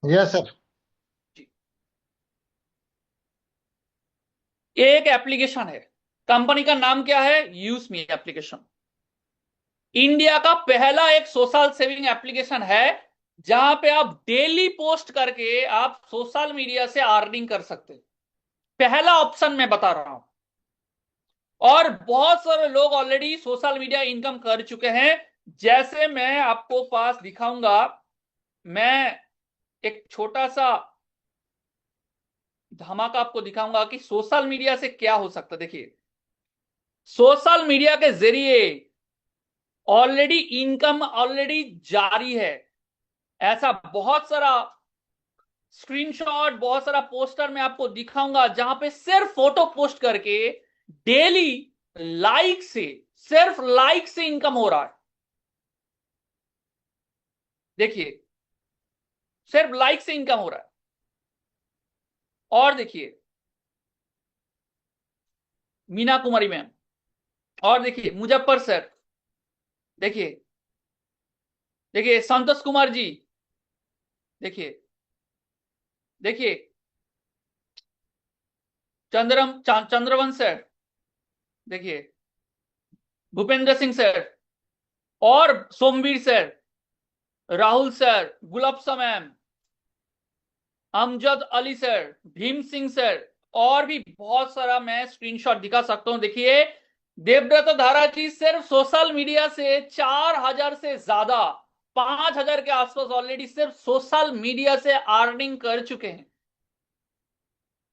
Yes sir. जी। ये एक application है। कंपनी का नाम क्या है? Use me application. इंडिया का पहला एक सोशल सेविंग एप्लीकेशन है, जहां पे आप डेली पोस्ट करके आप सोशल मीडिया से अर्निंग कर सकते हैं। पहला ऑप्शन मैं बता रहा हूं। और बहुत सारे लोग ऑलरेडी सोशल मीडिया इनकम कर चुके हैं। जैसे मैं आपको पास दिखाऊंगा। मैं एक छोटा सा धमाका आपको दिखाऊंगा कि सोशल मीडिया से क्या हो सकता है। देखिए, सोशल मीडिया के जरिए ऑलरेडी इनकम ऑलरेडी जारी है। ऐसा बहुत सारा स्क्रीनशॉट, बहुत सारा पोस्टर मैं आपको दिखाऊंगा, जहां पे सिर्फ फोटो पोस्ट करके डेली लाइक से, सिर्फ लाइक से इनकम हो रहा है। देखिए, सिर्फ लाइक से इनकम हो रहा है। और देखिए, मीना कुमारी मैम। और देखिए, मुजफ्फर सर। देखिए, देखिए संतोष कुमार जी। देखिए, देखिए चंद्रवंश सर। देखिए, भूपेंद्र सिंह सर। और Somveer sir, Rahul sir, Gulabsa ma'am, Amjad Ali sir, Bhim Singh sir, और भी बहुत सारा मैं स्क्रीनशॉट दिखा सकता हूं। देखिए, देवव्रत धारा जी सिर्फ सोशल मीडिया से 4,000 से ज्यादा, 5,000 के आसपास ऑलरेडी सिर्फ सोशल मीडिया से अर्निंग कर चुके हैं।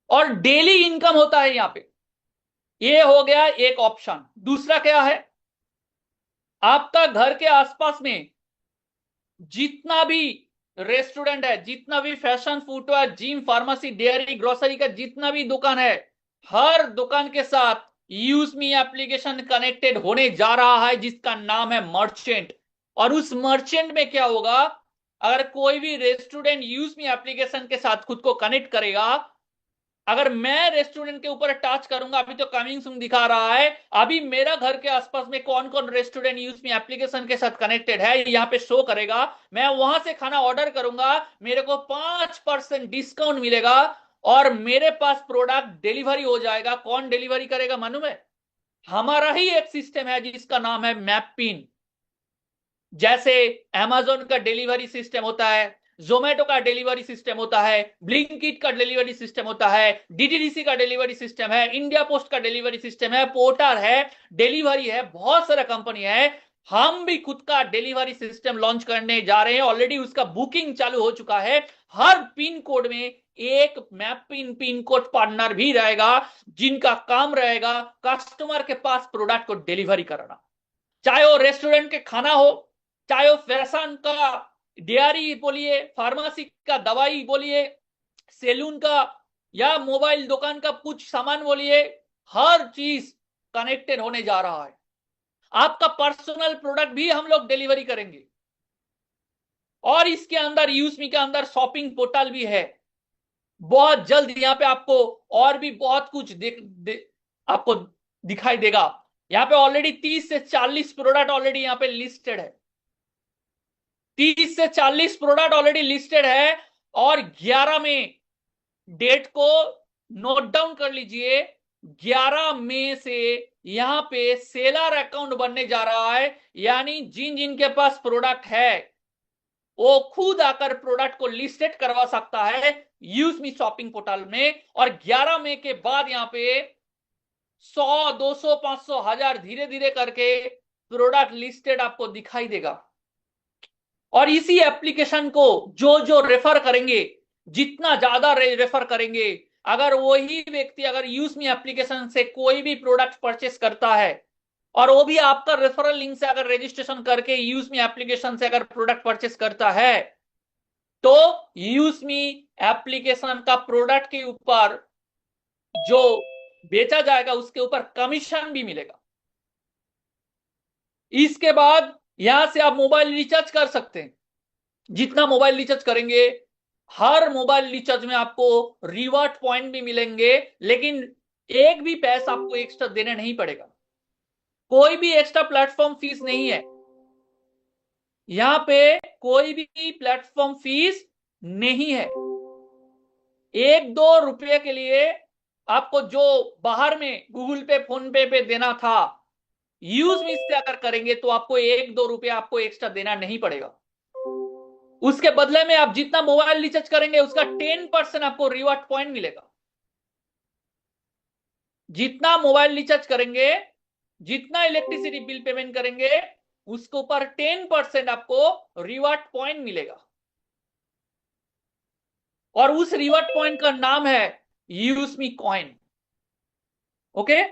और डेली इनकम होता है यहां पे। ये हो गया एक ऑप्शन। दूसरा क्या है? आपका घर के आसपास में जितना भी रेस्टोरेंट है, जितना भी fashion, footwear, gym, pharmacy, dairy, grocery का जितना भी दुकान है, हर दुकान के साथ यूज मी एप्लीकेशन कनेक्टेड होने जा रहा है, जिसका नाम है मर्चेंट। और उस मर्चेंट में क्या होगा? अगर कोई भी रेस्टोरेंट यूज मी एप्लीकेशन के साथ खुद को कनेक्ट करेगा, अगर मैं रेस्टोरेंट के ऊपर टच करूंगा, अभी तो कमिंग सून दिखा रहा है, अभी मेरा घर के आसपास में कौन कौन रेस्टोरेंट यूज मी एप्लीकेशन के साथ कनेक्टेड है यहाँ पे शो करेगा। मैं वहां से खाना ऑर्डर करूंगा, मेरे को 5% डिस्काउंट मिलेगा। और मेरे पास प्रोडक्ट डिलीवरी हो जाएगा। कौन डिलीवरी करेगा मालूम है? हमारा ही एक सिस्टम है जिसका नाम है मैपिन। जैसे अमेजोन का डिलीवरी सिस्टम होता है, जोमेटो का डिलीवरी सिस्टम होता है, ब्लिंकिट का डिलीवरी सिस्टम होता है, डीटीडीसी का डिलीवरी सिस्टम है, इंडिया पोस्ट का डिलीवरी सिस्टम है, पोर्टर है, डिलीवरी है, बहुत सारा कंपनी है। हम भी खुद का डिलीवरी सिस्टम लॉन्च करने जा रहे हैं। ऑलरेडी उसका बुकिंग चालू हो चुका है। हर पिन कोड में एक मैपिन पिन कोड पार्टनर भी रहेगा, जिनका काम रहेगा कस्टमर के पास प्रोडक्ट को डिलीवरी करना। चाहे वो रेस्टोरेंट के खाना हो, चाहे वो फैशन का, डेयरी बोलिए, फार्मेसी का दवाई बोलिए, सैलून का, या मोबाइल दुकान का कुछ सामान बोलिए, हर चीज कनेक्टेड होने जा रहा है। आपका पर्सनल प्रोडक्ट भी हम लोग डिलीवरी करेंगे। और इसके अंदर यूजमी के अंदर शॉपिंग पोर्टल भी है। बहुत जल्द यहाँ पे आपको और भी बहुत कुछ आपको दिखाई देगा। यहाँ पे ऑलरेडी 30 से 40 प्रोडक्ट ऑलरेडी यहाँ पे लिस्टेड है। 30 से 40 प्रोडक्ट ऑलरेडी लिस्टेड है। और 11 में डेट को नोट डाउन कर लीजिए। 11 मई से यहां पे सेलर अकाउंट बनने जा रहा है। यानी जिन जिन के पास प्रोडक्ट है, वो खुद आकर प्रोडक्ट को लिस्टेड करवा सकता है यूज मी शॉपिंग पोर्टल में। और 11 मई के बाद यहां पे 100, 200, 500, 1000 धीरे धीरे करके प्रोडक्ट लिस्टेड आपको दिखाई देगा। और इसी एप्लीकेशन को जो जो रेफर करेंगे, जितना ज्यादा रेफर करेंगे, अगर वही व्यक्ति अगर यूज मी एप्लीकेशन से कोई भी प्रोडक्ट परचेस करता है, और वो भी आपका रेफरल लिंक से अगर रजिस्ट्रेशन करके यूज मी एप्लीकेशन से अगर प्रोडक्ट परचेस करता है, तो यूज मी एप्लीकेशन का प्रोडक्ट के ऊपर जो बेचा जाएगा उसके ऊपर कमीशन भी मिलेगा। इसके बाद यहां से आप मोबाइल रिचार्ज कर सकते हैं। जितना मोबाइल रिचार्ज करेंगे, हर मोबाइल रिचार्ज में आपको रिवॉर्ड पॉइंट भी मिलेंगे। लेकिन एक भी पैसा आपको एक्स्ट्रा देना नहीं पड़ेगा। कोई भी एक्स्ट्रा प्लेटफॉर्म फीस नहीं है। यहां पे कोई भी प्लेटफॉर्म फीस नहीं है। 1-2 रुपये के लिए आपको जो बाहर में गूगल पे, फोन पे देना था, यूज में से अगर करेंगे तो आपको 1-2 रुपये आपको एक्स्ट्रा देना नहीं पड़ेगा। उसके बदले में आप जितना मोबाइल रिचार्ज करेंगे उसका 10% आपको रिवॉर्ड पॉइंट मिलेगा। जितना मोबाइल रिचार्ज करेंगे, जितना इलेक्ट्रिसिटी बिल पेमेंट करेंगे, उसके ऊपर 10% आपको रिवॉर्ड पॉइंट मिलेगा। और उस रिवॉर्ड पॉइंट का नाम है यूज मी कॉइन। ओके।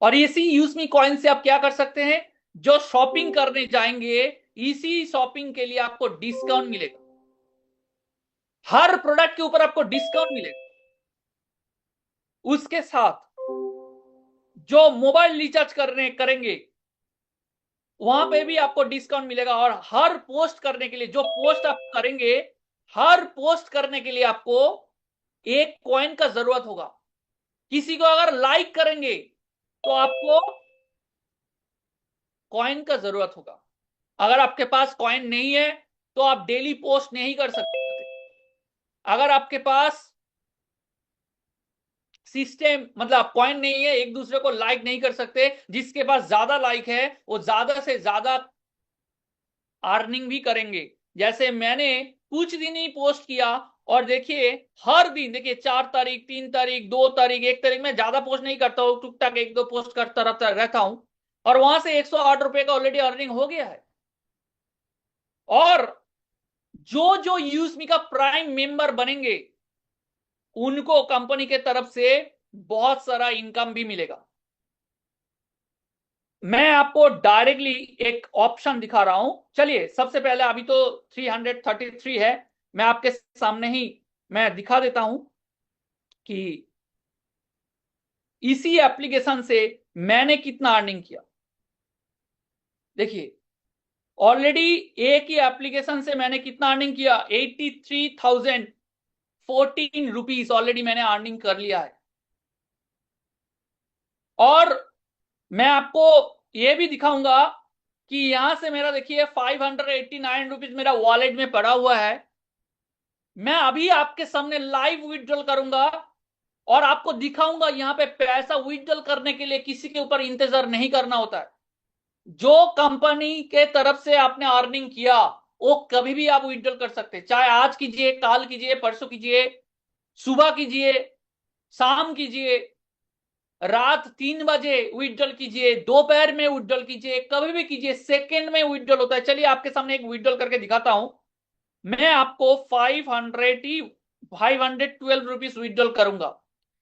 और इसी यूज मी कॉइन से आप क्या कर सकते हैं, जो शॉपिंग करने जाएंगे, इसी शॉपिंग के लिए आपको डिस्काउंट मिलेगा। हर प्रोडक्ट के ऊपर आपको डिस्काउंट मिलेगा। उसके साथ जो मोबाइल रिचार्ज करेंगे वहां पे भी आपको डिस्काउंट मिलेगा। और हर पोस्ट करने के लिए, जो पोस्ट आप करेंगे, हर पोस्ट करने के लिए आपको 1 कॉइन का जरूरत होगा। किसी को अगर लाइक करेंगे तो आपको कॉइन का जरूरत होगा। अगर आपके पास कॉइन नहीं है तो आप डेली पोस्ट नहीं कर सकते। अगर आपके पास सिस्टम मतलब कॉइन नहीं है, एक दूसरे को लाइक नहीं कर सकते, जिसके पास ज्यादा लाइक है वो ज्यादा से ज्यादा अर्निंग भी करेंगे। जैसे मैंने कुछ दिन ही पोस्ट किया और देखिए हर दिन, देखिए 4 तारीख, 3 तारीख, 2 तारीख, 1 तारीख, मैं ज्यादा पोस्ट नहीं करता हूं, टुक टाक 1-2 पोस्ट करता रहता हूं, और वहां से 108 रुपए का ऑलरेडी अर्निंग हो गया है। और जो जो यूजमी का प्राइम मेंबर बनेंगे उनको कंपनी के तरफ से बहुत सारा इनकम भी मिलेगा। मैं आपको डायरेक्टली एक ऑप्शन दिखा रहा हूं। चलिए सबसे पहले, अभी तो 333 है, मैं आपके सामने ही मैं दिखा देता हूं कि इसी एप्लीकेशन से मैंने कितना अर्निंग किया। देखिए ऑलरेडी एक ही एप्लीकेशन से मैंने कितना अर्निंग किया, 83,014 रुपीज ऑलरेडी मैंने अर्निंग कर लिया है। और मैं आपको यह भी दिखाऊंगा कि यहां से मेरा देखिए 589 रुपीज मेरा वॉलेट में पड़ा हुआ है। मैं अभी आपके सामने लाइव विड्रॉल करूंगा और आपको दिखाऊंगा यहां पे पैसा विड्रॉल करने के लिए किसी के ऊपर इंतजार नहीं करना होता है। जो कंपनी के तरफ से आपने अर्निंग किया वो कभी भी आप विड्रॉल कर सकते हैं, चाहे आज कीजिए, काल कीजिए, परसों कीजिए, सुबह कीजिए, शाम कीजिए, रात 3 बजे विड्रॉल कीजिए, दोपहर में विड्रॉल कीजिए, कभी भी कीजिए, सेकंड में विड्रॉल होता है। चलिए आपके सामने एक विड्रॉल करके दिखाता हूं। मैं आपको 512 रुपीज विड्रॉल करूंगा।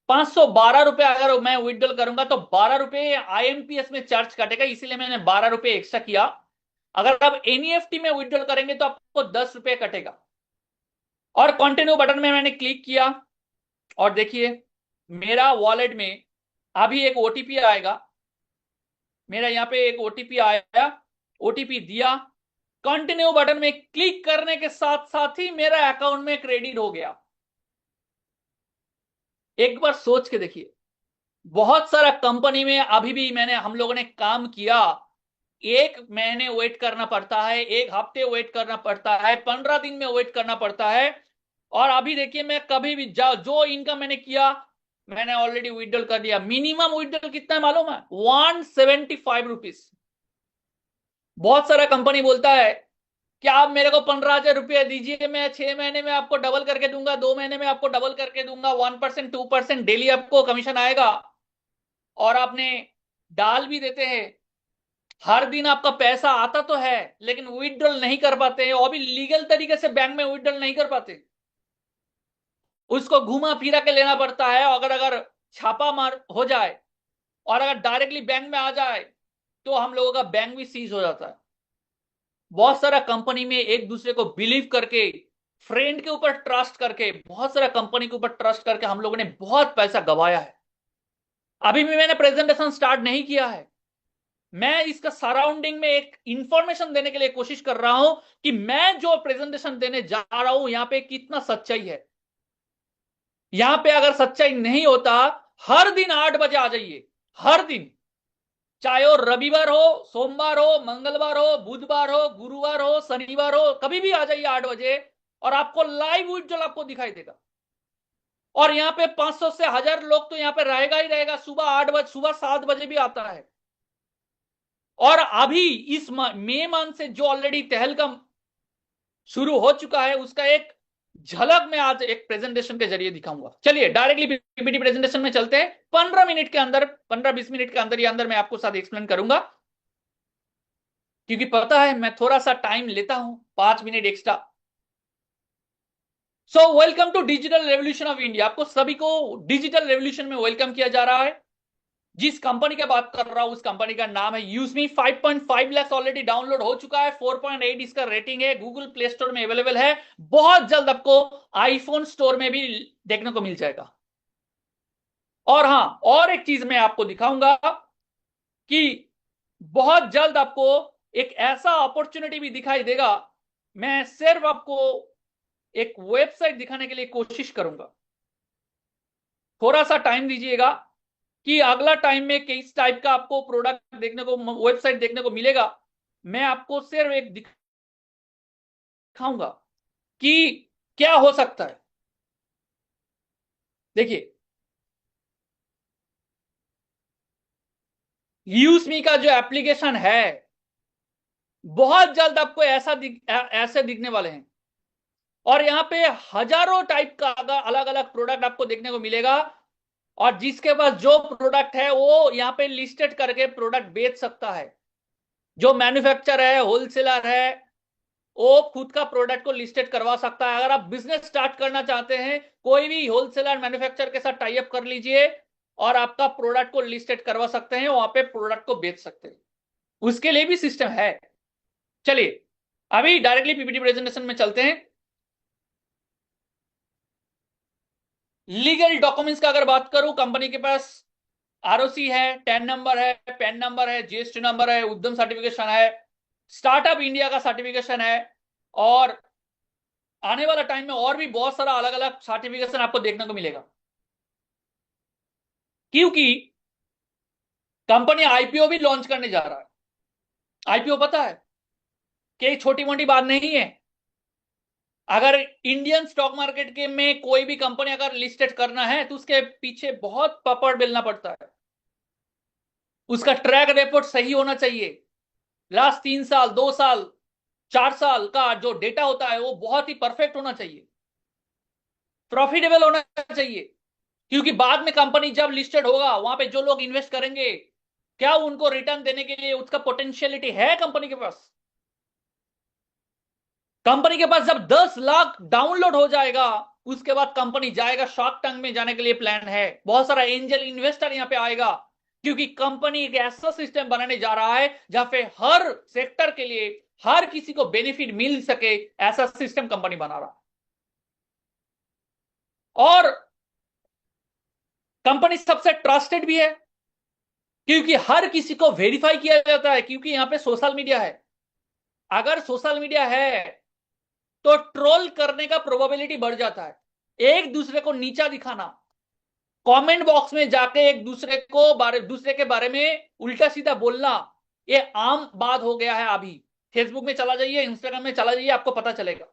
512 रुपए अगर मैं विड्रॉल करूंगा तो 12 रुपए आईएमपीएस में चार्ज काटेगा, इसीलिए मैंने 12 रुपए एक्स्ट्रा किया। अगर आप एनईएफटी में विड्रॉल करेंगे तो आपको 10 रुपए कटेगा। और कंटिन्यू बटन में मैंने क्लिक किया और देखिए मेरा वॉलेट में अभी एक ओटीपी आएगा। मेरा यहाँ पे एक ओटीपी आया, ओटीपी दिया, कंटिन्यू बटन में क्लिक करने के साथ साथ ही मेरा अकाउंट में क्रेडिट हो गया। एक बार सोच के देखिए, बहुत सारा कंपनी में अभी भी हम लोगों ने काम किया, 1 महीने वेट करना पड़ता है, 1 हफ्ते वेट करना पड़ता है, 15 दिन में वेट करना पड़ता है। और अभी देखिए मैं कभी भी जो इनकम मैंने किया मैंने ऑलरेडी विड्रॉल कर दिया। मिनिमम विड्रॉल कितना है मालूम है? 175 रुपीज। बहुत सारा कंपनी बोलता है कि आप मेरे को 15,000 रुपया दीजिए, मैं 6 महीने में आपको डबल करके दूंगा, 2 महीने में आपको डबल करके दूंगा, 1%, 2% डेली आपको कमीशन आएगा। और आपने डाल भी देते हैं, हर दिन आपका पैसा आता तो है लेकिन विड्रॉल नहीं कर पाते हैं, और भी लीगल तरीके से बैंक में विड्रॉल नहीं कर पाते, उसको घुमा फिरा के लेना पड़ता है। अगर छापा मार हो जाए और अगर डायरेक्टली बैंक में आ जाए तो हम लोगों का बैंक भी सीज हो जाता है। बहुत सारा कंपनी में एक दूसरे को बिलीव करके, फ्रेंड के ऊपर ट्रस्ट करके, बहुत सारा कंपनी के ऊपर ट्रस्ट करके हम लोगों ने बहुत पैसा गवाया है। अभी भी मैंने प्रेजेंटेशन स्टार्ट नहीं किया है, मैं इसका सराउंडिंग में एक इंफॉर्मेशन देने के लिए कोशिश कर रहा हूं कि मैं जो प्रेजेंटेशन देने जा रहा हूं यहां पे कितना सच्चाई है। यहां पे अगर सच्चाई नहीं होता, हर दिन 8 बजे आ जाइए, हर दिन, चाहे वो रविवार हो, सोमवार हो, मंगलवार हो, बुधवार हो, गुरुवार हो, शनिवार हो, कभी भी आ जाइए 8 बजे और आपको लाइव विजुअल आपको दिखाई देगा। और यहाँ पे 500 से 1000 लोग तो यहाँ पे रहेगा ही रहेगा। सुबह 8 बजे, सुबह 7 बजे भी आता है। और अभी इस मई मंथ से जो ऑलरेडी तहलकम शुरू हो चुका है, उसका एक झलक मैं आज एक प्रेजेंटेशन के जरिए दिखाऊंगा। चलिए डायरेक्टली पीपीटी प्रेजेंटेशन में चलते हैं। 15 मिनट के अंदर, 15-20 मिनट के अंदर ही अंदर मैं आपको साथ एक्सप्लेन करूंगा, क्योंकि पता है मैं थोड़ा सा टाइम लेता हूं, 5 minute extra. So welcome to digital revolution of India. आपको सभी को डिजिटल रेवोल्यूशन में वेलकम किया जा रहा है। जिस कंपनी की बात कर रहा हूं उस कंपनी का नाम है यूजमी। 5.5 लाख ऑलरेडी डाउनलोड हो चुका है। 4.8 इसका रेटिंग है। गूगल प्ले स्टोर में अवेलेबल है। बहुत जल्द आपको आईफोन स्टोर में भी देखने को मिल जाएगा। और हां, और एक चीज मैं आपको दिखाऊंगा कि बहुत जल्द आपको एक ऐसा अपॉर्चुनिटी भी दिखाई देगा। मैं सिर्फ आपको एक वेबसाइट दिखाने के लिए कोशिश करूंगा। थोड़ा सा टाइम दीजिएगा कि अगला टाइम में किस टाइप का आपको प्रोडक्ट देखने को, वेबसाइट देखने को मिलेगा। मैं आपको सिर्फ एक दिखाऊंगा कि क्या हो सकता है। देखिए, यूजमी का जो एप्लीकेशन है, बहुत जल्द आपको ऐसे दिखने वाले हैं। और यहां पे हजारों टाइप का अलग अलग प्रोडक्ट आपको देखने को मिलेगा। और जिसके पास जो प्रोडक्ट है वो यहां पे लिस्टेड करके प्रोडक्ट बेच सकता है। जो मैन्युफैक्चरर है, होलसेलर है, वो खुद का प्रोडक्ट को लिस्टेड करवा सकता है। अगर आप बिजनेस स्टार्ट करना चाहते हैं, कोई भी होलसेलर मैन्युफैक्चरर के साथ टाई अप कर लीजिए और आपका प्रोडक्ट को लिस्टेड करवा सकते हैं, वहां पे प्रोडक्ट को बेच सकते हैं। उसके लिए भी सिस्टम है। चलिए अभी डायरेक्टली पीपीटी प्रेजेंटेशन में चलते हैं। लीगल डॉक्यूमेंट्स का अगर बात करूं, कंपनी के पास आरओसी है, टैन नंबर है, पैन नंबर है, जीएसटी नंबर है, उद्यम सर्टिफिकेशन है, स्टार्टअप इंडिया का सर्टिफिकेशन है। और आने वाला टाइम में और भी बहुत सारा अलग अलग सर्टिफिकेशन आपको देखने को मिलेगा, क्योंकि कंपनी आईपीओ भी लॉन्च करने जा रहा है। आईपीओ पता है कि छोटी मोटी बात नहीं है। अगर इंडियन स्टॉक मार्केट के में कोई भी कंपनी अगर लिस्टेड करना है तो उसके पीछे बहुत पापड़ बेलना पड़ता है। उसका ट्रैक रिकॉर्ड सही होना चाहिए। लास्ट 3 साल, 2 साल, 4 साल का जो डेटा होता है वो बहुत ही परफेक्ट होना चाहिए, प्रॉफिटेबल होना चाहिए। क्योंकि बाद में कंपनी जब लिस्टेड होगा, वहां पे जो लोग इन्वेस्ट करेंगे, क्या उनको रिटर्न देने के लिए उसका पोटेंशियलिटी है कंपनी के पास? कंपनी के पास जब 10 लाख डाउनलोड हो जाएगा, उसके बाद कंपनी जाएगा शार्क टैंक में जाने के लिए प्लान है। बहुत सारा एंजल इन्वेस्टर यहां पे आएगा, क्योंकि कंपनी एक ऐसा सिस्टम बनाने जा रहा है जहां पे हर सेक्टर के लिए हर किसी को बेनिफिट मिल सके, ऐसा सिस्टम कंपनी बना रहा है। और कंपनी सबसे ट्रस्टेड भी है, क्योंकि हर किसी को वेरीफाई किया जाता है, क्योंकि यहां पे सोशल मीडिया है। अगर सोशल मीडिया है तो ट्रोल करने का प्रोबेबिलिटी बढ़ जाता है। एक दूसरे को नीचा दिखाना, कमेंट बॉक्स में जाके एक दूसरे के बारे में उल्टा सीधा बोलना, ये आम बात हो गया है। अभी फेसबुक में चला जाइए, इंस्टाग्राम में चला जाइए, आपको पता चलेगा।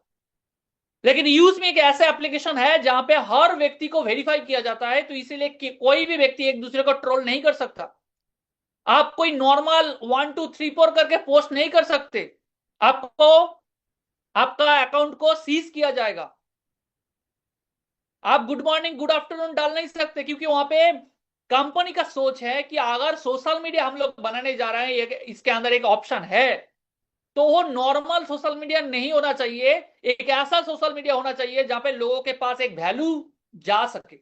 लेकिन यूज में एक ऐसा एप्लीकेशन है जहां पे हर व्यक्ति को वेरीफाई किया जाता है, तो इसीलिए कोई भी व्यक्ति एक दूसरे को ट्रोल नहीं कर सकता। आप कोई नॉर्मल 1 2 3 4 करके पोस्ट नहीं कर सकते। आपको आपका अकाउंट को सीज किया जाएगा। आप गुड मॉर्निंग, गुड आफ्टरनून डाल नहीं सकते, क्योंकि वहां पे कंपनी का सोच है कि अगर सोशल मीडिया हम लोग बनाने जा रहे हैं, इसके अंदर एक ऑप्शन है, तो वो नॉर्मल सोशल मीडिया नहीं होना चाहिए। एक ऐसा सोशल मीडिया होना चाहिए जहां पे लोगों के पास एक वैल्यू जा सके।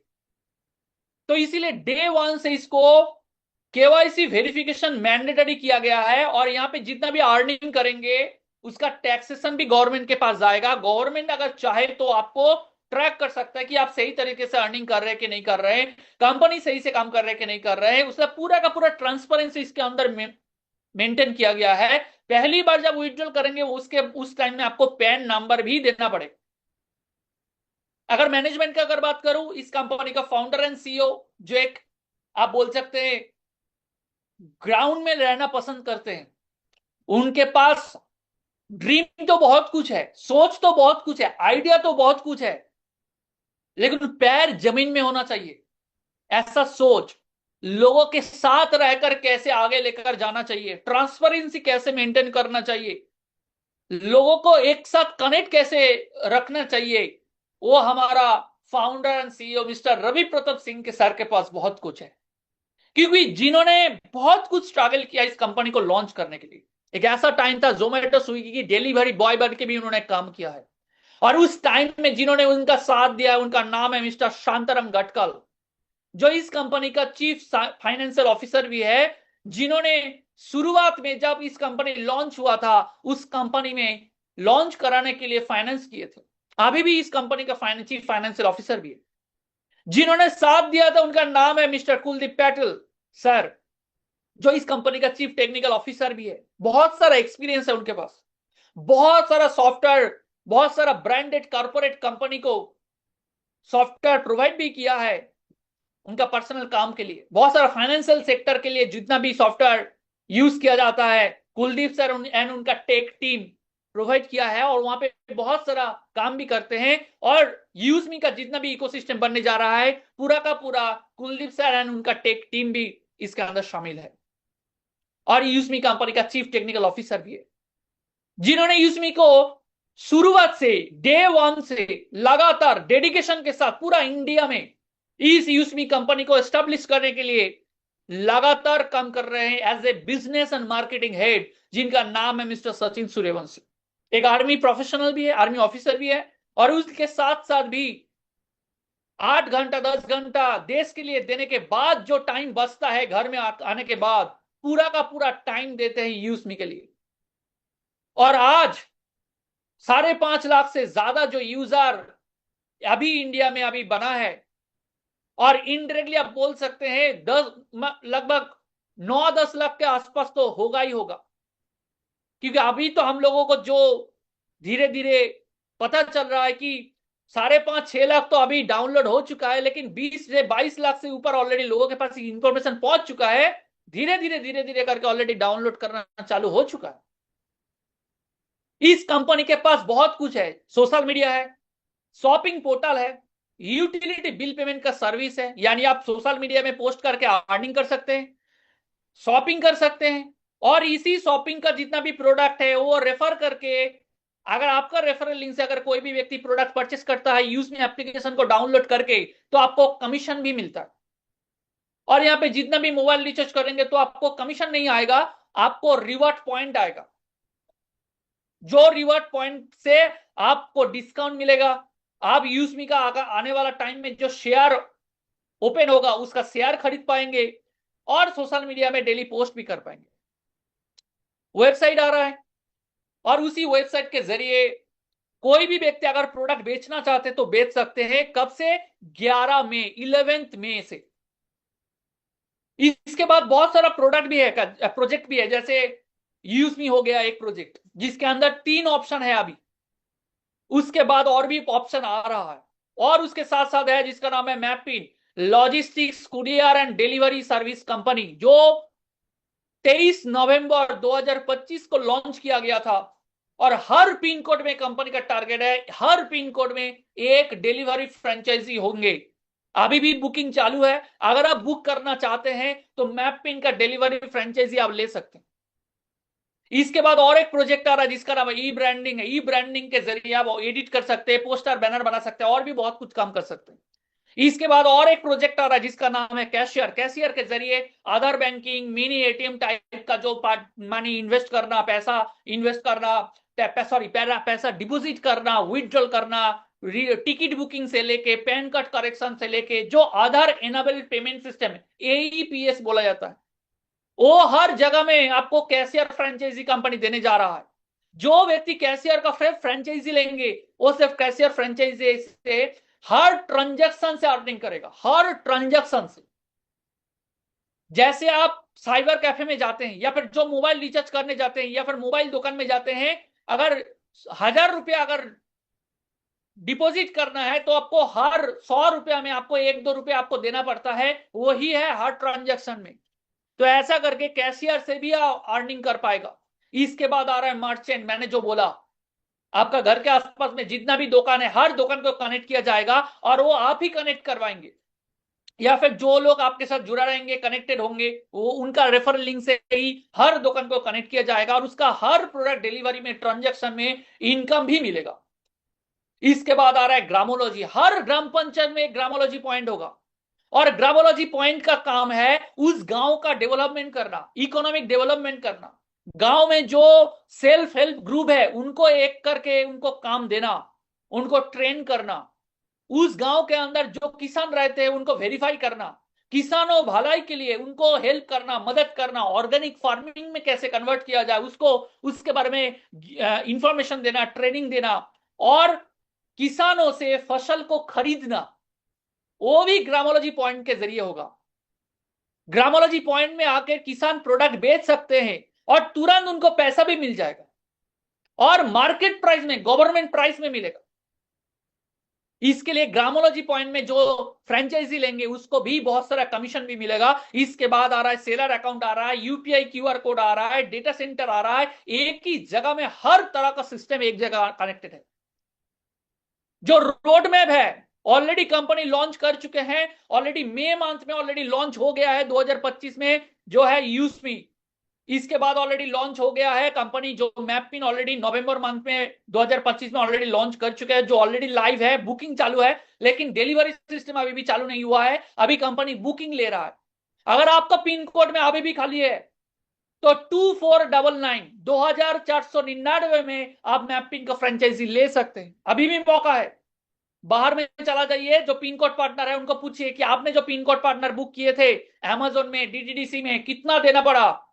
तो इसीलिए डे 1 से इसको केवाईसी वेरिफिकेशन मैंडेटरी किया गया है। और यहां पे जितना भी अर्निंग करेंगे उसका टैक्सेशन भी गवर्नमेंट के पास जाएगा। गवर्नमेंट अगर चाहे तो आपको ट्रैक कर सकता है कि आप सही तरीके से अर्निंग कर रहे हैं कि नहीं कर रहे हैं, कंपनी सही से काम कर रहे हैं कि नहीं कर रहे हैं। उसका पूरा का पूरा ट्रांसपेरेंसी इसके अंदर मेंटेन किया गया है। पहली बार जब विड्रॉल करेंगे उस टाइम में आपको पैन नंबर भी देना पड़ेगा। अगर मैनेजमेंट की अगर बात करूं, इस कंपनी का फाउंडर एंड सीईओ, जो एक आप बोल सकते हैं ग्राउंड में रहना पसंद करते हैं, उनके पास ड्रीम तो बहुत कुछ है, सोच तो बहुत कुछ है, आइडिया तो बहुत कुछ है, लेकिन पैर जमीन में होना चाहिए। ऐसा सोच, लोगों के साथ रहकर कैसे आगे लेकर जाना चाहिए, ट्रांसपेरेंसी कैसे मेंटेन करना चाहिए, लोगों को एक साथ कनेक्ट कैसे रखना चाहिए, वो हमारा founder and CEO mister Ravi Pratap Singh के सर के पास बहुत कुछ है। क्योंकि जिन्होंने बहुत कुछ स्ट्रगल किया इस कंपनी को लॉन्च करने के लिए। एक ऐसा टाइम था जोमेटो स्विगी की डिलीवरी बॉय बन के भी उन्होंने काम किया है, और उस टाइम में जिन्होंने उनका साथ दिया उनका नाम है मिस्टर शांताराम गटकल, जो इस कंपनी का चीफ फाइनेंशियल ऑफिसर भी है, जिन्होंने शुरुआत में जब इस कंपनी लॉन्च हुआ था उस कंपनी में लॉन्च कराने के लिए फाइनेंस किए थे। अभी भी इस कंपनी का चीफ फाइनेंशियल ऑफिसर भी है। जिन्होंने साथ दिया था उनका नाम है मिस्टर कुलदीप पैटेल सर, जो इस कंपनी का चीफ टेक्निकल ऑफिसर भी है। बहुत सारा एक्सपीरियंस है उनके पास, बहुत सारा सॉफ्टवेयर, बहुत सारा ब्रांडेड कॉर्पोरेट कंपनी को सॉफ्टवेयर प्रोवाइड भी किया है उनका पर्सनल काम के लिए। बहुत सारा फाइनेंशियल सेक्टर के लिए जितना भी सॉफ्टवेयर यूज किया जाता है, कुलदीप सर एंड उनका टेक टीम प्रोवाइड किया है, और वहां पे बहुत सारा काम भी करते हैं। और यूजमी का जितना भी इकोसिस्टम बनने जा रहा है पूरा का पूरा कुलदीप सर एंड उनका टेक टीम भी इसके अंदर शामिल है, और यूजमी कंपनी का चीफ टेक्निकल ऑफिसर भी है, जिन्होंने यूजमी को शुरुआत से डे वन से लगातार डेडिकेशन के साथ पूरा इंडिया में इस यूसमी कंपनी को एस्टेब्लिश करने के लिए लगातार काम कर रहे हैं as a business and marketing head, जिनका नाम है मिस्टर सचिन सूर्यवंशी। एक आर्मी प्रोफेशनल भी है, आर्मी ऑफिसर भी है, और उसके साथ साथ भी 8 घंटा 10 घंटा देश के लिए देने के बाद जो टाइम बचता है घर में आने के बाद, पूरा का पूरा टाइम देते हैं यूसमी के लिए। और आज 5.5 लाख से ज्यादा जो यूजर अभी इंडिया में अभी बना है, और इनडायरेक्टली आप बोल सकते हैं लगभग 9-10 लाख के आसपास तो होगा ही होगा। क्योंकि अभी तो हम लोगों को जो धीरे धीरे पता चल रहा है कि 5.5-6 लाख तो अभी डाउनलोड हो चुका है, लेकिन 20 से 22 लाख से ऊपर ऑलरेडी लोगों के पास इंफॉर्मेशन पहुंच चुका है। धीरे धीरे करके ऑलरेडी डाउनलोड करना चालू हो चुका है। इस कंपनी के पास बहुत कुछ है, सोशल मीडिया है, शॉपिंग पोर्टल है, यूटिलिटी बिल पेमेंट का सर्विस है, यानी आप सोशल मीडिया में पोस्ट करके अर्निंग कर सकते हैं, शॉपिंग कर सकते हैं, और इसी शॉपिंग का जितना भी प्रोडक्ट है वो रेफर करके, अगर आपका रेफरल लिंक से अगर कोई भी व्यक्ति प्रोडक्ट परचेस करता है यूज में एप्लीकेशन को डाउनलोड करके, तो आपको कमीशन भी मिलता है। और यहाँ पे जितना भी मोबाइल रिचार्ज करेंगे तो आपको कमीशन नहीं आएगा, आपको रिवॉर्ड पॉइंट आएगा, जो रिवॉर्ड पॉइंट से आपको डिस्काउंट मिलेगा। आप यूजमी का आने वाला टाइम में जो शेयर ओपन होगा उसका शेयर खरीद पाएंगे, और सोशल मीडिया में डेली पोस्ट भी कर पाएंगे। वेबसाइट आ रहा है, और उसी वेबसाइट के जरिए कोई भी व्यक्ति अगर प्रोडक्ट बेचना चाहते तो बेच सकते हैं। कब से? 11 मई से। इसके बाद बहुत सारा प्रोडक्ट भी है, प्रोजेक्ट भी है, जैसे यूजमी हो गया एक प्रोजेक्ट जिसके अंदर 3 ऑप्शन है अभी। उसके बाद और भी ऑप्शन आ रहा है, और उसके साथ साथ है जिसका नाम है mappin logistics courier and delivery service company, जो 23 नवंबर 2025 को लॉन्च किया गया था। और हर पिन कोड में कंपनी का टारगेट है, हर पिन कोड में एक डिलीवरी फ्रेंचाइजी होंगे। अभी भी बुकिंग चालू है, अगर आप बुक करना चाहते हैं तो मैपिन का डिलीवरी फ्रेंचाइजी आप ले सकते हैं। इसके बाद और एक प्रोजेक्ट आ रहा है जिसका नाम ई ब्रांडिंग है। ई ब्रांडिंग के जरिए आप एडिट कर सकते हैं, पोस्टर बैनर बना सकते हैं, और भी बहुत कुछ काम कर सकते हैं। इसके बाद और एक प्रोजेक्ट आ रहा है जिसका नाम है कैशियर। कैशियर के जरिए आधार बैंकिंग, मिनी एटीएम टाइप का जो मनी इन्वेस्ट करना, पैसा इन्वेस्ट करना, पैसा डिपोजिट करना, विथड्रॉल करना, टिकट बुकिंग से लेके पैन कार्ड करेक्शन से लेके जो आधार एनेबल्ड पेमेंट सिस्टम है, एईपीएस बोला जाता है, वो हर जगह में आपको कैशियर फ्रेंचाइजी कंपनी देने जा रहा है। जो व्यक्ति कैशियर का फ्रेंचाइजी लेंगे वो सिर्फ कैशियर फ्रेंचाइजी से हर ट्रांजैक्शन से अर्निंग करेगा, हर ट्रांजैक्शन से। जैसे आप साइबर कैफे में जाते हैं, या फिर जो मोबाइल रिचार्ज करने जाते हैं, या फिर मोबाइल दुकान में जाते हैं, अगर 1000 रुपया अगर डिपॉजिट करना है तो आपको हर 100 रुपया में आपको 1-2 रुपया आपको देना पड़ता है, वही है हर ट्रांजैक्शन में। तो ऐसा करके कैशियर से भी अर्निंग कर पाएगा। इसके बाद आ रहा है मर्चेंट, मैंने जो बोला, आपका घर के आसपास में जितना भी दुकान है हर दुकान को कनेक्ट किया जाएगा और वो आप ही कनेक्ट करवाएंगे, या फिर जो लोग आपके साथ जुड़ा रहेंगे, कनेक्टेड होंगे, वो उनका रेफरल लिंक से ही हर दुकान को कनेक्ट किया जाएगा और उसका हर प्रोडक्ट डिलीवरी में, ट्रांजैक्शन में इनकम भी मिलेगा। इसके बाद आ रहा है ग्रामोलॉजी, हर ग्राम पंचायत में एक ग्रामोलॉजी पॉइंट होगा और ग्रामोलॉजी पॉइंट का काम है उस गांव का डेवलपमेंट करना, इकोनॉमिक डेवलपमेंट करना। गांव में जो सेल्फ हेल्प ग्रुप है उनको एक करके उनको काम देना, उनको ट्रेन करना, उस गांव के अंदर जो किसान रहते हैं उनको वेरीफाई करना, किसानों भलाई के लिए उनको हेल्प करना, मदद करना, ऑर्गेनिक फार्मिंग में कैसे कन्वर्ट किया जाए उसको, उसके बारे में इंफॉर्मेशन देना, ट्रेनिंग देना, और किसानों से फसल को खरीदना, वो भी ग्रामोलॉजी पॉइंट के जरिए होगा। ग्रामोलॉजी पॉइंट में आकर किसान प्रोडक्ट बेच सकते हैं और तुरंत उनको पैसा भी मिल जाएगा और मार्केट प्राइस में, गवर्नमेंट प्राइस में मिलेगा। इसके लिए ग्रामोलॉजी पॉइंट में जो फ्रेंचाइजी लेंगे उसको भी बहुत सारा कमीशन भी मिलेगा। इसके बाद आ रहा है सेलर अकाउंट, आ रहा है यूपीआई क्यूआर कोड, आ रहा है डेटा सेंटर, आ रहा है, एक ही जगह में हर तरह का सिस्टम एक जगह कनेक्टेड है। जो रोड मैप है ऑलरेडी कंपनी लॉन्च कर चुके हैं, ऑलरेडी मई मंथ में ऑलरेडी लॉन्च हो गया है 2025 में, जो है यूस्मी। इसके बाद ऑलरेडी लॉन्च हो गया है कंपनी जो मैपिन, ऑलरेडी नवंबर मंथ में 2025 में ऑलरेडी लॉन्च कर चुके हैं, जो ऑलरेडी लाइव है, बुकिंग चालू है, लेकिन डिलीवरी सिस्टम अभी भी चालू नहीं हुआ है, अभी कंपनी बुकिंग ले रहा है। अगर आपका पिन कोड में अभी भी खाली है तो 2499 में आप मैपिन का फ्रेंचाइजी ले सकते हैं, अभी भी मौका है। बाहर में चला जाइए, जो पिन कोड पार्टनर है उनको पूछिए कि आपने जो पिन कोड पार्टनर बुक किए थे अमेजोन में, डीटीडीसी में, कितना देना पड़ा।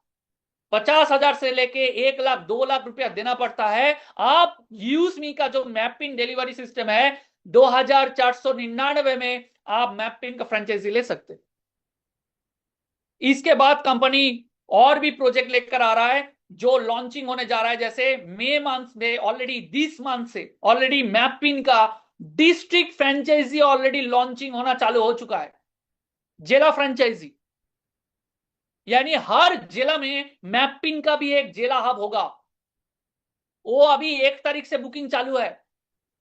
50,000 से लेके 1 लाख 2 लाख रुपया देना पड़ता है। आप यूजमी का जो मैपिंग डिलीवरी सिस्टम है 2499 में आप मैपिंग का फ्रेंचाइजी ले सकते। इसके बाद कंपनी और भी प्रोजेक्ट लेकर आ रहा है जो लॉन्चिंग होने जा रहा है। जैसे मई मंथ में ऑलरेडी, दिस मंथ से ऑलरेडी मैपिंग का डिस्ट्रिक्ट फ्रेंचाइजी ऑलरेडी लॉन्चिंग होना चालू हो चुका है। जिला फ्रेंचाइजी, यानी हर जिला में मैपिंग का भी एक जिला हब होगा। वो अभी 1 तारीख से बुकिंग चालू है।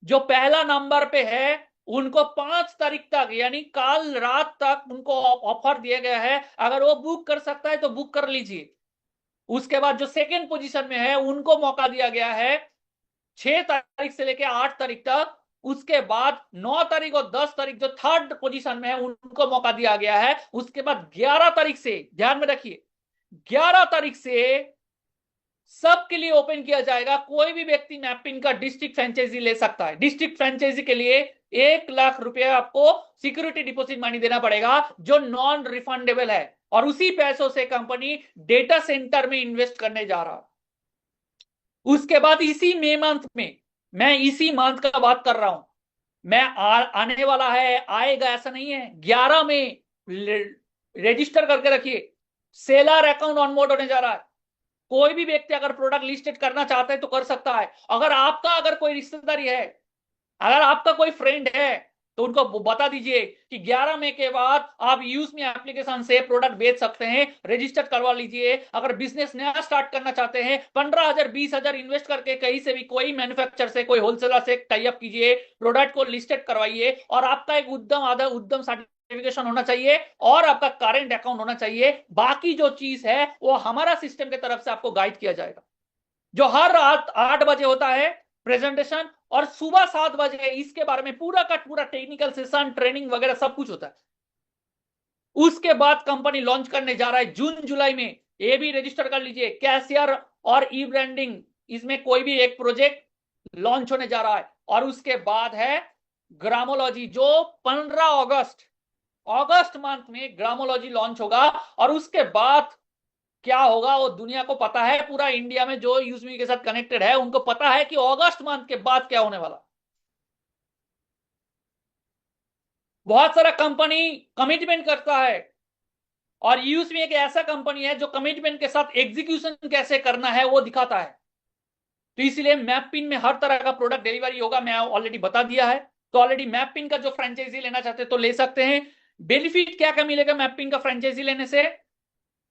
जो पहला नंबर पे है उनको 5 तारीख तक, यानी कल रात तक उनको ऑफर दिया गया है, अगर वो बुक कर सकता है तो बुक कर लीजिए। उसके बाद जो सेकेंड पोजीशन में है उनको मौका दिया गया है 6 तारीख से लेकर 8 तारीख तक। उसके बाद 9 तारीख और 10 तारीख जो थर्ड पोजीशन में है उनको मौका दिया गया है। उसके बाद 11 तारीख से, ध्यान में रखिए, 11 तारीख से सबके लिए ओपन किया जाएगा। कोई भी व्यक्ति मैपिंग का डिस्ट्रिक्ट फ्रेंचाइजी ले सकता है। डिस्ट्रिक्ट फ्रेंचाइजी के लिए 1 लाख रुपया आपको सिक्योरिटी डिपॉजिट मनी देना पड़ेगा जो नॉन रिफंडेबल है, और उसी पैसों से कंपनी डेटा सेंटर में इन्वेस्ट करने जा रहा है। उसके बाद इसी मई मंथ में, मैं इसी मंथ का बात कर रहा हूं, मैं आने वाला है, आएगा ऐसा नहीं है, 11 में रजिस्टर करके रखिए, सेलर अकाउंट ऑनबोर्ड होने जा रहा है। कोई भी व्यक्ति अगर प्रोडक्ट लिस्टेड करना चाहता है तो कर सकता है। अगर कोई रिश्तेदारी है, अगर आपका कोई फ्रेंड है तो उनको बता दीजिए कि 11 मई के बाद आप यूजमी एप्लीकेशन से प्रोडक्ट बेच सकते हैं, रजिस्टर करवा लीजिए। अगर बिजनेस नया स्टार्ट करना चाहते हैं, 15,000 20,000 इन्वेस्ट करके कहीं से भी, कोई मैन्युफैक्चरर से, कोई होलसेलर से टाई अप कीजिए, प्रोडक्ट को लिस्टेड करवाइए, और आपका एक उद्यम सर्टिफिकेशन होना चाहिए और आपका करेंट अकाउंट होना चाहिए। बाकी जो चीज है वो हमारा सिस्टम की तरफ से आपको गाइड किया जाएगा, जो हर रात 8 बजे होता है प्रेजेंटेशन, और सुबह 7 बजे इसके बारे में पूरा का पूरा टेक्निकल सेशन, ट्रेनिंग वगैरह सब कुछ होता है। उसके बाद कंपनी लॉन्च करने जा रहा है जून जुलाई में, ये भी रजिस्टर कर लीजिए, कैशियर और ई ब्रांडिंग, इसमें कोई भी एक प्रोजेक्ट लॉन्च होने जा रहा है। और उसके बाद है ग्रामोलॉजी, जो 15 अगस्त मंथ में ग्रामोलॉजी लॉन्च होगा। और उसके बाद क्या होगा वो दुनिया को पता है, पूरा इंडिया में जो यूजमी के साथ कनेक्टेड है उनको पता है कि अगस्त मंथ के बाद क्या होने वाला। बहुत सारा कंपनी कमिटमेंट करता है, और यूजमी एक ऐसा कंपनी है जो कमिटमेंट के साथ एग्जीक्यूशन कैसे करना है वो दिखाता है। तो इसलिए मैपिन में हर तरह का प्रोडक्ट डिलीवरी होगा, मैं ऑलरेडी बता दिया है। तो ऑलरेडी मैपिन का जो फ्रेंचाइजी लेना चाहते हैं तो ले सकते हैं। बेनिफिट क्या क्या मिलेगा मैपिन का फ्रेंचाइजी लेने से?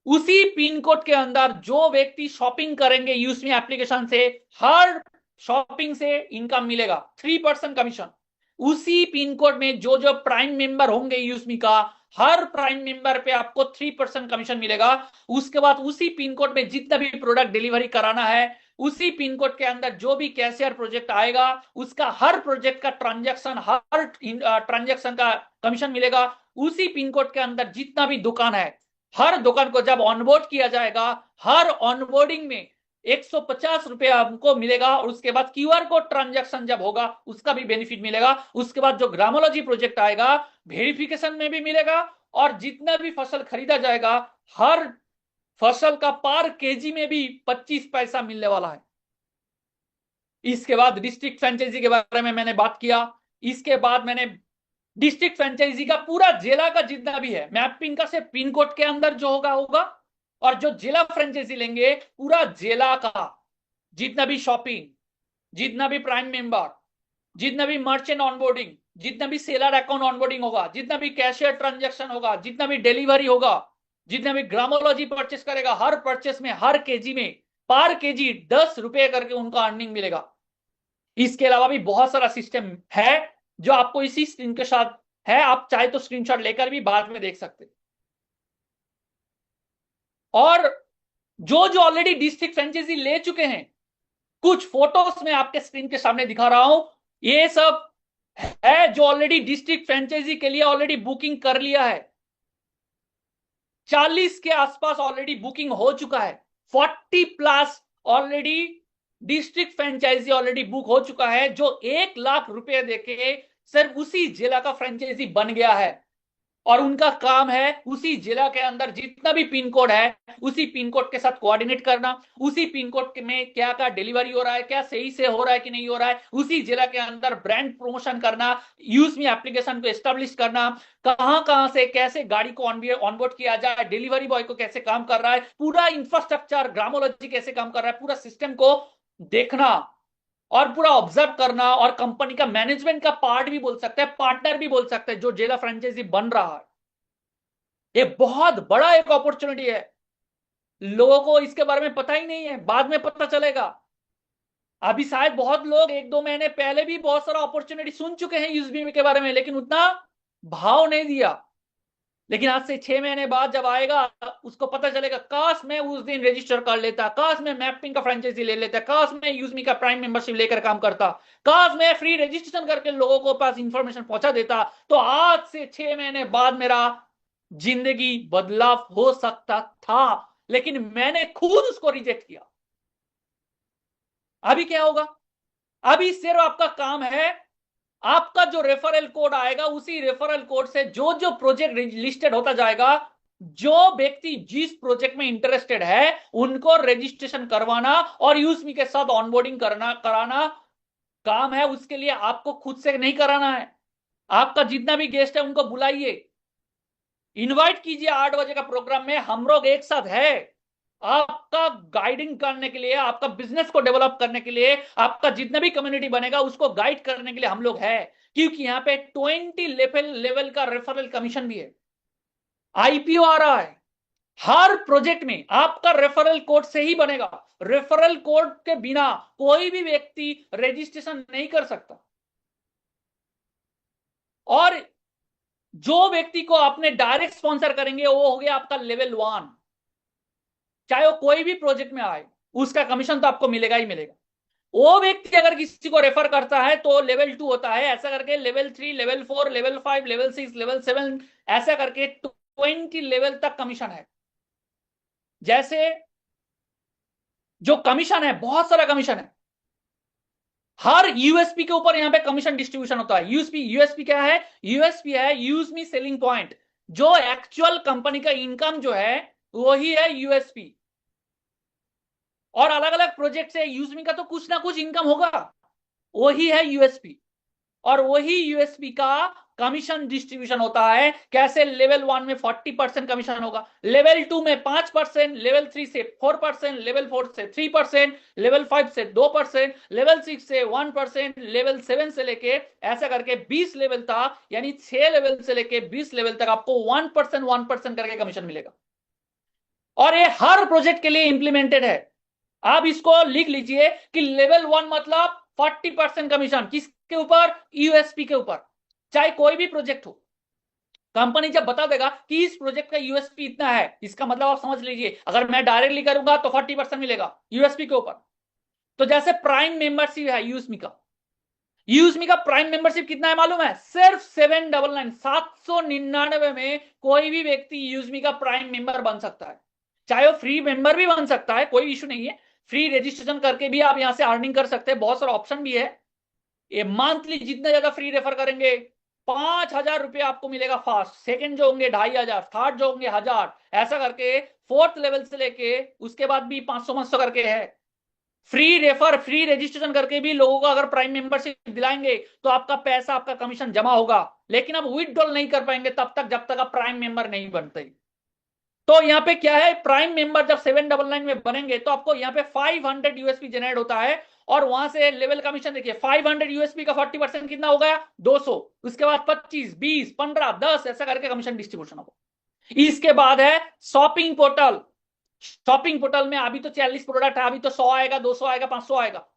उसी पिन कोड के अंदर जो व्यक्ति शॉपिंग करेंगे यूस्मी एप्लीकेशन से, हर शॉपिंग से इनकम मिलेगा 3% कमीशन। उसी पिन कोड में जो जो प्राइम मेंबर होंगे यूस्मी का, हर प्राइम मेंबर पे आपको 3% कमीशन मिलेगा। उसके बाद उसी पिन कोड में जितना भी प्रोडक्ट डिलीवरी कराना है, उसी पिन कोड के अंदर जो भी कैशियर प्रोजेक्ट आएगा, उसका हर प्रोजेक्ट का ट्रांजैक्शन, हर ट्रांजैक्शन का कमीशन मिलेगा। उसी पिन कोड के अंदर जितना भी दुकान है, हर दुकान को जब ऑनबोर्ड किया जाएगा, हर ऑनबोर्डिंग में 150 रुपया हमको मिलेगा। और उसके बाद क्यूआर कोड ट्रांजैक्शन जब होगा उसका भी बेनिफिट मिलेगा। उसके बाद जो ग्रामोलॉजी प्रोजेक्ट आएगा, वेरिफिकेशन में भी मिलेगा। और जितना भी फसल खरीदा जाएगा, हर फसल का पर केजी में भी 25 पैसा मिलने वाला है। इसके बाद डिस्ट्रिक्ट फ्रेंचाइजी के बारे में मैंने बात किया। इसके बाद मैंने डिस्ट्रिक्ट फ्रेंचाइजी का पूरा जिला का जितना भी है मैपिंग का, सिर्फ पिन कोड के अंदर जो होगा और जो जिला फ्रेंचाइजी लेंगे पूरा जिला का जितना भी शॉपिंग, जितना भी प्राइम मेंबर, जितना भी मर्चेंट ऑनबोर्डिंग, जितना भी सेलर अकाउंट ऑनबोर्डिंग होगा, जितना भी कैशियर ट्रांजैक्शन होगा, जितना भी डिलीवरी होगा, जितना भी ग्रामोलॉजी परचेस करेगा, हर परचेस में, हर केजी में, पर केजी 10 रुपए करके उनका अर्निंग मिलेगा। इसके अलावा भी बहुत सारा सिस्टम है जो आपको इसी स्क्रीन के साथ है। आप चाहे तो स्क्रीनशॉट लेकर भी बाद में देख सकते। और जो जो ऑलरेडी डिस्ट्रिक्ट फ्रेंचाइजी ले चुके हैं, कुछ फोटोज में आपके स्क्रीन के सामने दिखा रहा हूं। ये सब है जो ऑलरेडी डिस्ट्रिक्ट फ्रेंचाइजी के लिए ऑलरेडी बुकिंग कर लिया है। 40 के आसपास ऑलरेडी बुकिंग हो चुका है। 40 plus already district franchise already book हो चुका है, जो 1 लाख रुपए देके सिर्फ उसी जिला का फ्रेंचाइजी बन गया है। और उनका काम है उसी जिला के अंदर जितना भी पिन कोड है, उसी पिन कोड के साथ कोऑर्डिनेट करना, उसी पिन कोड में क्या क्या डिलीवरी हो रहा है, क्या सही से हो रहा है कि नहीं हो रहा है, उसी जिला के अंदर ब्रांड प्रमोशन करना, यूज़मी एप्लीकेशन को एस्टेब्लिश करना, कहां कहां से कैसे गाड़ी को ऑनबोर्ड किया जाए, डिलीवरी बॉय को कैसे काम कर रहा है, पूरा इंफ्रास्ट्रक्चर, ग्रामोलॉजी कैसे काम कर रहा है, पूरा सिस्टम को देखना और पूरा ऑब्जर्व करना। और कंपनी का मैनेजमेंट का पार्ट भी बोल सकते हैं, पार्टनर भी बोल सकते हैं, जो जिला फ्रेंचाइजी बन रहा है। ये बहुत बड़ा एक अपॉर्चुनिटी है। लोगों को इसके बारे में पता ही नहीं है, बाद में पता चलेगा। अभी शायद बहुत लोग 1-2 महीने पहले भी बहुत सारा अपॉर्चुनिटी सुन चुके हैं यूएसबी के बारे में, लेकिन उतना भाव नहीं दिया। लेकिन आज से 6 महीने बाद जब आएगा, उसको पता चलेगा, काश मैं उस दिन रजिस्टर कर लेता, काश मैं मैपिंग का फ्रेंचाइजी ले लेता, काश मैं यूज़मी का प्राइम मेंबरशिप लेकर काम करता, काश मैं फ्री रजिस्ट्रेशन करके लोगों को पास इंफॉर्मेशन पहुंचा देता, तो आज से 6 महीने बाद मेरा जिंदगी बदलाव हो सकता था। लेकिन मैंने खुद उसको रिजेक्ट किया। अभी क्या होगा? अभी सिर्फ आपका काम है, आपका जो रेफरल कोड आएगा, उसी रेफरल कोड से जो जो प्रोजेक्ट लिस्टेड होता जाएगा, जो व्यक्ति जिस प्रोजेक्ट में इंटरेस्टेड है उनको रजिस्ट्रेशन करवाना और यूज़मी के साथ ऑनबोर्डिंग कराना काम है। उसके लिए आपको खुद से नहीं कराना है। आपका जितना भी गेस्ट है उनको बुलाइए, इनवाइट कीजिए। 8 बजे का प्रोग्राम में हम लोग एक साथ है, आपका गाइडिंग करने के लिए, आपका बिजनेस को डेवलप करने के लिए, आपका जितना भी कम्युनिटी बनेगा उसको गाइड करने के लिए हम लोग है। क्योंकि यहां पे 20 लेवल का रेफरल कमीशन भी है। आईपीओ आ रहा है, हर प्रोजेक्ट में आपका रेफरल कोड से ही बनेगा। रेफरल कोड के बिना कोई भी व्यक्ति रजिस्ट्रेशन नहीं कर सकता। और जो व्यक्ति को आपने डायरेक्ट स्पॉन्सर करेंगे वो हो गया आपका लेवल 1। चाहे वो कोई भी प्रोजेक्ट में आए, उसका कमीशन तो आपको मिलेगा ही मिलेगा। वो व्यक्ति अगर किसी को रेफर करता है तो लेवल 2 होता है। ऐसा करके level 3, level 4, level 5, level 6, level 7, ऐसा करके 20 लेवल तक कमीशन है। जैसे जो कमीशन है, बहुत सारा कमीशन है। हर यूएसपी के ऊपर यहां पे कमीशन डिस्ट्रीब्यूशन होता है। यूएसपी क्या है? यूएसपी है यूज़मी सेलिंग पॉइंट। जो एक्चुअल कंपनी का इनकम जो है वही है यूएसपी। और अलग अलग प्रोजेक्ट से यूज़मी का तो कुछ ना कुछ इनकम होगा, वही है यूएसपी। और वही यूएसपी का कमीशन डिस्ट्रीब्यूशन होता है। कैसे? लेवल 1 में 40% कमीशन होगा, लेवल 2 में 5%, लेवल 3 से 4%, लेवल 4 से 3%, लेवल 5 से 2%, लेवल 6 से 1%, लेवल 7 से लेके ऐसा करके 20 लेवल तक, यानी 6 लेवल से लेके 20 लेवल तक आपको 1% करके कमीशन मिलेगा। और ये हर प्रोजेक्ट के लिए इंप्लीमेंटेड है। आप इसको लिख लीजिए कि लेवल 1 मतलब 40% कमीशन किसके ऊपर? यूएसपी के ऊपर। चाहे कोई भी प्रोजेक्ट हो, कंपनी जब बता देगा कि इस प्रोजेक्ट का यूएसपी इतना है, इसका मतलब आप समझ लीजिए अगर मैं डायरेक्टली करूंगा तो 40% मिलेगा यूएसपी के ऊपर। तो जैसे प्राइम मेंबरशिप है यूएसमी का प्राइम मेंबरशिप कितना है मालूम है? सिर्फ 799 में कोई भी व्यक्ति यूएसमी का प्राइम मेंबर बन सकता है। चाहे वो फ्री मेंबर भी बन सकता है, कोई इशू नहीं है। फ्री रजिस्ट्रेशन करके भी आप यहां से अर्निंग कर सकते हैं, बहुत सारा ऑप्शन भी है। ये मंथली जितने ज्यादा फ्री रेफर करेंगे 5,000 रुपये आपको मिलेगा फास्ट, सेकंड जो होंगे 2,500, थर्ड जो होंगे 1,000, ऐसा करके फोर्थ लेवल से लेके उसके बाद भी 500 करके है। फ्री रेफर फ्री रजिस्ट्रेशन करके भी लोगों को अगर प्राइम मेंबरशिप दिलाएंगे तो आपका पैसा आपका कमीशन जमा होगा, लेकिन आप विथड्रॉल नहीं कर पाएंगे तब तक जब तक आप प्राइम मेंबर नहीं बनते। तो यहाँ पे क्या है, प्राइम मेंबर जब 799 में बनेंगे तो आपको यहाँ पे 500 यूएसपी जनरेट होता है। और वहां से लेवल कमीशन देखिए, 500 यूएसपी का 40% कितना हो गया? 200। उसके बाद 25, 20, 15, 10 ऐसा करके कमीशन डिस्ट्रीब्यूशन होगा। इसके बाद है शॉपिंग पोर्टल। शॉपिंग पोर्टल में अभी तो 40 प्रोडक्ट है, अभी तो 100 आएगा, 200 आएगा, 500 आएगा।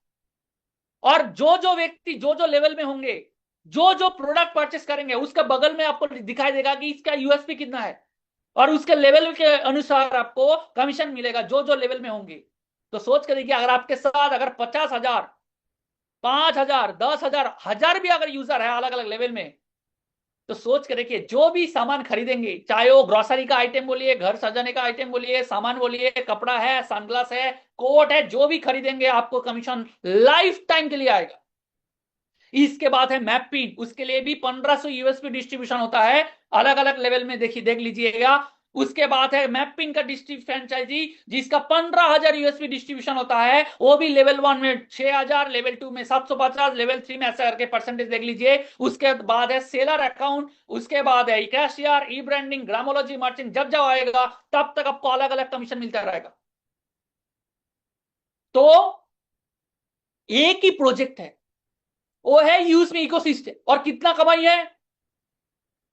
और जो जो व्यक्ति जो जो लेवल में होंगे, जो जो प्रोडक्ट परचेस करेंगे, उसके बगल में आपको दिखाई देगा कि इसका यूएसपी कितना है, और उसके लेवल के अनुसार आपको कमीशन मिलेगा जो जो लेवल में होंगे। तो सोच कर देखिए, अगर आपके साथ अगर 50,000, 5,000, 10,000, 1,000 भी अगर यूजर है अलग अलग लेवल में, तो सोच कर देखिए जो भी सामान खरीदेंगे, चाहे वो ग्रोसरी का आइटम बोलिए, घर सजाने का आइटम बोलिए, सामान बोलिए, कपड़ा है, सनग्लास है, कोट है, जो भी खरीदेंगे आपको कमीशन लाइफ टाइम के लिए आएगा। इसके बाद है मैपिन, उसके लिए भी 1500 यूएसपी डिस्ट्रीब्यूशन होता है अलग अलग लेवल में, देखिए देख लीजिएगा। उसके बाद है मैपिन का डिस्ट्रिक्ट फ्रेंचाइजी, जिसका 15,000 यूएसपी डिस्ट्रीब्यूशन होता है, वो भी लेवल 1 में 6,000, लेवल 2 में 750, लेवल 3 में ऐसा करके परसेंटेज देख लीजिए। उसके बाद है सेलर अकाउंट, उसके बाद है कैशियर, ई ब्रांडिंग, ग्रामोलॉजी, मर्चेंट, जब जब आएगा तब तक आपको अलग अलग कमीशन मिलता रहेगा। तो एक ही प्रोजेक्ट है, वो है यूज इकोसिस्टम, और कितना कमाई है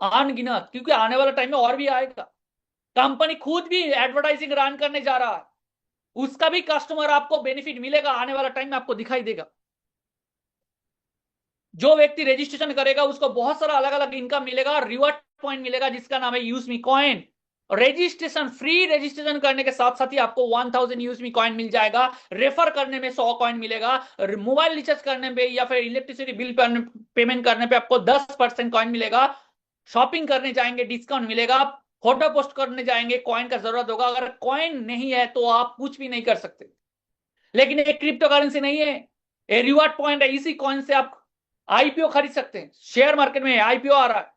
अनगिनत, क्योंकि आने वाला टाइम में और भी आएगा। कंपनी खुद भी एडवर्टाइजिंग रन करने जा रहा है, उसका भी कस्टमर आपको बेनिफिट मिलेगा आने वाला टाइम में, आपको दिखाई देगा। जो व्यक्ति रजिस्ट्रेशन करेगा उसको बहुत सारा अलग अलग इनकम मिलेगा, रिवॉर्ड पॉइंट मिलेगा जिसका नाम है यूजमी कॉइन। रजिस्ट्रेशन फ्री रजिस्ट्रेशन करने के साथ साथ ही आपको 1000 यूजमी कॉइन मिल जाएगा, रेफर करने में 100 कॉइन मिलेगा, मोबाइल रिचार्ज करने पे या फिर इलेक्ट्रिसिटी बिल पेमेंट करने पे आपको 10% कॉइन मिलेगा, शॉपिंग करने जाएंगे डिस्काउंट मिलेगा, फोटो पोस्ट करने जाएंगे कॉइन का जरूरत होगा, अगर कॉइन नहीं है तो आप कुछ भी नहीं कर सकते। लेकिन ये क्रिप्टो करेंसी नहीं है, ये रिवॉर्ड पॉइंट है, इसी कॉइन से आप आईपीओ खरीद सकते हैं। शेयर मार्केट में आईपीओ आ रहा है,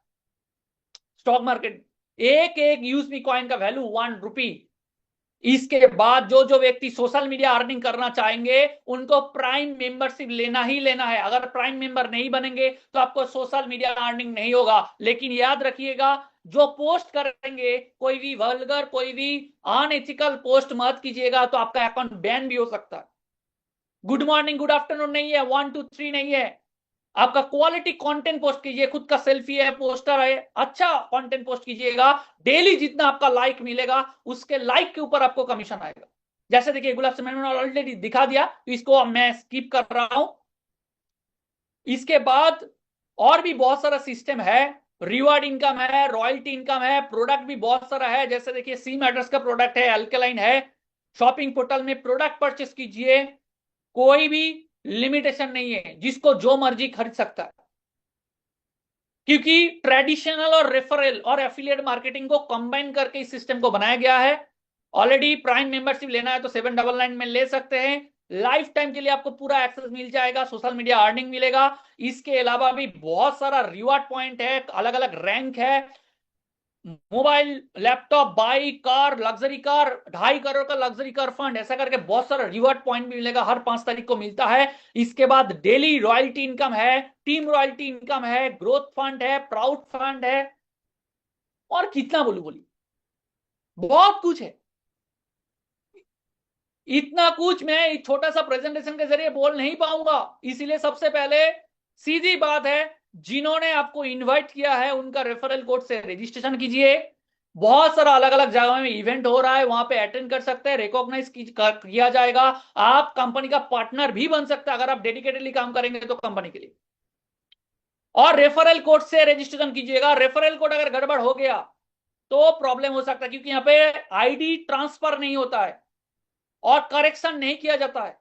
स्टॉक मार्केट, एक एक यूएसडी कॉइन का वैल्यू 1 रुपी। इसके बाद जो जो व्यक्ति सोशल मीडिया अर्निंग करना चाहेंगे उनको प्राइम मेंबरशिप लेना ही लेना है। अगर प्राइम मेंबर नहीं बनेंगे तो आपको सोशल मीडिया अर्निंग नहीं होगा। लेकिन याद रखिएगा, जो पोस्ट करेंगे कोई भी वल्गर, कोई भी अनएथिकल पोस्ट मत कीजिएगा, तो आपका अकाउंट बैन भी हो सकता है। गुड मॉर्निंग गुड आफ्टरनून नहीं है, 1 2 3 नहीं है। आपका क्वालिटी कंटेंट पोस्ट कीजिए, खुद का सेल्फी है, पोस्टर है, अच्छा कंटेंट पोस्ट कीजिएगा। डेली जितना आपका लाइक मिलेगा उसके लाइक के ऊपर आपको कमीशन आएगा। जैसे देखिए गुलाब से मैंने ऑलरेडी दिखा दिया, तो इसको अब मैं स्किप कर रहा हूं। इसके बाद और भी बहुत सारा सिस्टम है, रिवॉर्ड इनकम है, रॉयल्टी इनकम है, प्रोडक्ट भी बहुत सारा है। जैसे देखिए सी मैटर्स का प्रोडक्ट है, अल्कलाइन है। शॉपिंग पोर्टल में प्रोडक्ट परचेस कीजिए, कोई भी लिमिटेशन नहीं है, जिसको जो मर्जी खरीद सकता है। क्योंकि ट्रेडिशनल और रेफरल और एफिलिएट मार्केटिंग को कंबाइन करके इस सिस्टम को बनाया गया है। ऑलरेडी प्राइम मेंबरशिप लेना है तो 799 में ले सकते हैं। लाइफ टाइम के लिए आपको पूरा एक्सेस मिल जाएगा, सोशल मीडिया अर्निंग मिलेगा। इसके अलावा भी बहुत सारा रिवॉर्ड पॉइंट है, अलग अलग रैंक है, mobile, laptop, bike, car, luxury car, 2.5 crore का लग्जरी कार फंड, ऐसा करके बहुत सारा रिवॉर्ड पॉइंट भी मिलेगा, हर 5 तारीख को मिलता है। इसके बाद डेली रॉयल्टी इनकम है, टीम रॉयल्टी इनकम है, ग्रोथ फंड है, प्राउड फंड है, और कितना बोलू बोली, बहुत कुछ है। इतना कुछ मैं एक छोटा सा प्रेजेंटेशन के जरिए बोल नहीं पाऊंगा, इसीलिए सबसे पहले सीधी बात है, जिन्होंने आपको इनवाइट किया है उनका रेफरल कोड से रजिस्ट्रेशन कीजिए। बहुत सारा अलग अलग जगह में इवेंट हो रहा है, वहां पे अटेंड कर सकते हैं, रिकॉग्नाइज किया जाएगा। आप कंपनी का पार्टनर भी बन सकते हैं अगर आप डेडिकेटेडली काम करेंगे तो कंपनी के लिए। और रेफरल कोड से रजिस्ट्रेशन कीजिएगा। रेफरल कोड अगर गड़बड़ हो गया तो प्रॉब्लम हो सकता है, क्योंकि यहाँ पे आईडी ट्रांसफर नहीं होता है और करेक्शन नहीं किया जाता है।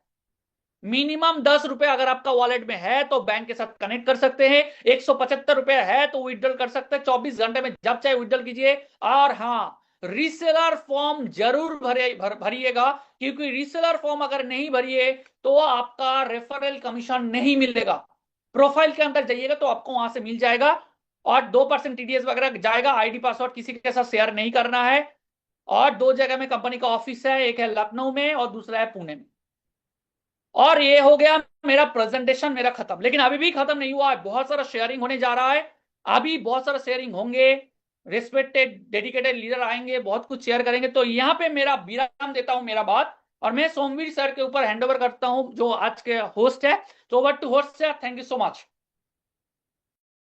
मिनिमम 10 रुपए अगर आपका वॉलेट में है तो बैंक के साथ कनेक्ट कर सकते हैं। 175 रुपए है तो विड्रॉल कर सकते हैं 24 घंटे में, जब चाहे विड्रॉल कीजिए। और हाँ, रीसेलर फॉर्म जरूर भरिएगा, क्योंकि रीसेलर फॉर्म अगर नहीं भरिए तो आपका रेफरल कमीशन नहीं मिलेगा। प्रोफाइल के अंदर जाइएगा तो आपको वहां से मिल जाएगा। और 2% टीडीएस वगैरह जाएगा। आईडी पासवर्ड किसी के साथ शेयर नहीं करना है। और 2 जगह में कंपनी का ऑफिस है, एक है लखनऊ में और दूसरा है पुणे में। और ये हो गया मेरा प्रेजेंटेशन, मेरा खत्म। लेकिन अभी भी खत्म नहीं हुआ है, बहुत सारा शेयरिंग होने जा रहा है। अभी बहुत सारा शेयरिंग होंगे, रिस्पेक्टेड डेडिकेटेड लीडर आएंगे, बहुत कुछ शेयर करेंगे। तो यहाँ पे मेरा विराम देता हूं मेरा बात, और मैं सोमवीर सर के ऊपर हैंड ओवर करता हूं जो आज के होस्ट है। तो over to host sir, thank you so much.